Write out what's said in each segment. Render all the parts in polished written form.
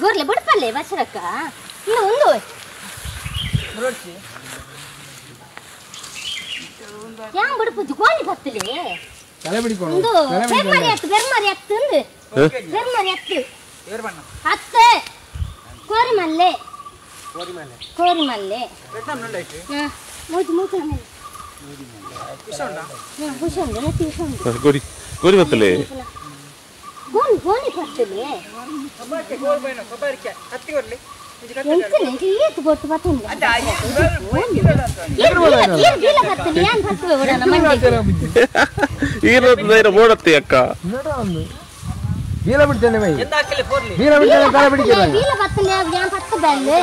gorle biಡ್ಪಲ್ಲೆ ಬಸರಕ್ಕ ಇನ್ನು ಒಂದು ಯಾಂ ಬಿಡ್ಪುದು ಗೋಲಿ ಬತ್ತಲೆ ತಲೆ ಬಿಡಿಕೊಂಡು ಒಂದು ಫೆರ್ಮಾರಿ ಅತ್ತು ಅಂದು ಫೆರ್ಮಾರಿ ಅತ್ತು ಅತ್ತೆ ಕೋರಿಮಲ್ಲೆ ಎಟ್ಟ ನಂಡೈತೆ ಮೂಜು ಮೇಲೆ ಕುಶಂಡ ನತಿ ಕುಶಂಡ ಗೋರಿ ಬತ್ತಲೆ ಗೋಲಿ ಬತ್ತಲೆ ಕಬಾರ್ಕೆ ಗೋಲ್ ಬೈನ ಕಬಾರ್ಕೆ ಹತ್ತಿ ಬರ್ಲಿ ಎಂತನೆ ಏತು ಗೊತ್ತು ಬತ್ತಂದೆ ಅದ ಗೀಲ ಬತ್ತಲೆ ಯಾನ್ ಬತ್ತವೆ ಓಡನ ಮಂಡೆ ಈರದೈನ ಮೋಡತ್ತೆ ಅಕ್ಕ ನೋಡ ಒಂದು ಗೀಲ ಬಿಡ್ತೇನೆ ಮೈ ಎಂತ ಹಾಕಲಿ ಫೋರ್ಲಿ ಗೀಲ ಬಿಡ್ತೇನೆ ಕಾಲ ಬಿಡಿಕೆ ಗೀಲ ಬತ್ತಲೆ ಯಾನ್ ಬತ್ತ ಬಲ್ಲೆ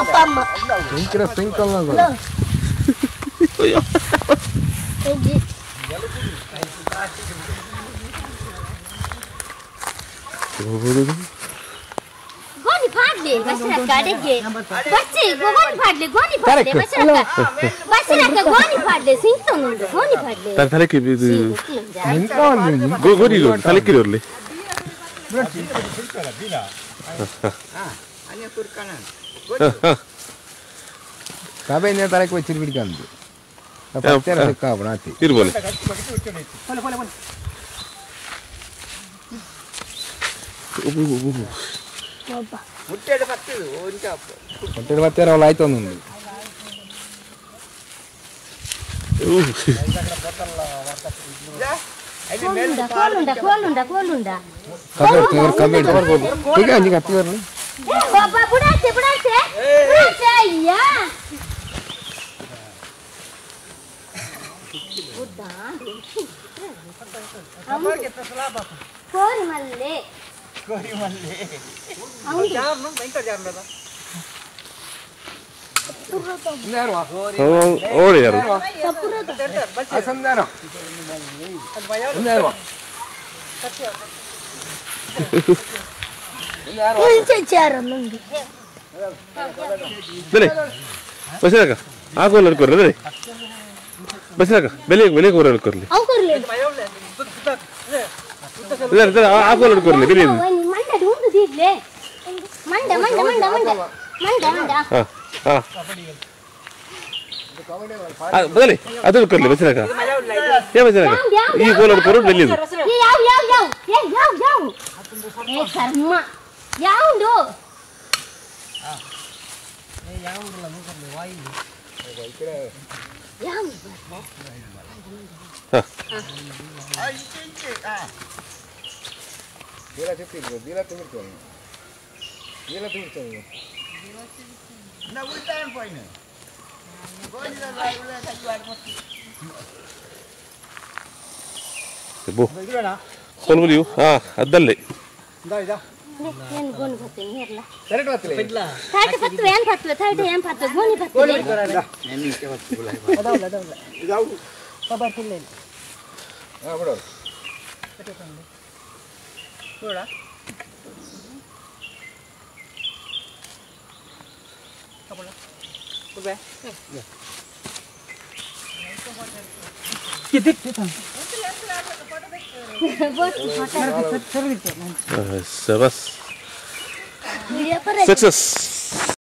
ಅಪ್ಪ ಅಮ್ಮ ಸಿಂಕಲ್ ನಗೋ ಅಯ್ಯೋ ಗೋಲಿ ಪಾಡ್ಲೆ ಬಸರಕ್ಕ ಅಡೆಗೆ ಬಚ್ಚಿ ಗೋಲಿ ಪಾಡ್ಲೆ ಬಸರಕ್ಕ ಗೋಲಿ ಪಾಡ್ಲೆ ಸಿಂತೊಂದು ಗೋಲಿ ಪಾಡ್ಲೆ ತಲೆಕ್ಕೆ ಇದು ಗೋರಿ ತಲೆಕ್ಕೆ ಇರಲಿ ಕಬೆನೆ ತಲೆಕ್ಕೆ ವಚ್ಚಿ ಬಿಡಿಕಂದು ಪಚ್ಚರ ಸಿಕ್ಕಾಬನಾತಿ ಇರ್ಬೋದು ಮುಟ್ಟೆಡೆ ಪತ್ತಿದು ಒಂಚ ಮುಟ್ಟೆಡೆ ಪತ್ತರ ಅವಳು ಆಯ್ತು ಒಂದು ಕೋಲುಂಡ ಕಬೆಡ್ ಬರ್ಬೋದು ಈಗ ಅಂಜಿ ಕತ್ತಿ ಬರ್ಲಿ ಬಾಬಾ ಬುಡಾಚೆ ಅಯ್ಯಾ ಕಬಾರ್ಕೆ ತಸಲಾ ಬಾಪ ಕೋರಿಮಲ್ಲೆ ಜಾರ್ನು ಭಯಂಕರ ಜಾರ್ನದ ಓಡಿ ಯಾರು ಅಸಂದಾನ ಬಸರಕ್ಕ ಆಗೋಲ್ಲ ಅನ್ಕೋರ್ರಿ ಬಸರಕ್ಕ ಬೆಲೆ ಕೂರ ಅನ್ಕೋರ್ಲಿ ಆಗೋಲ್ಲ ಅನ್ಕೋರ್ಲಿ ಬೆಲೆ ಬದಲಿ ಅದು ಅನ್ಕೋರ್ಲಿ ಬಸರಕ್ಕ ಏ ಬಸರಕ್ಕ ಈ ಗೋಲ್ ಅನ್ಕೋರು ಬೆಲೆ ಕೊಲ್ಬುಲಿಯು ಅದ್ದಲ್ಲೇ Success.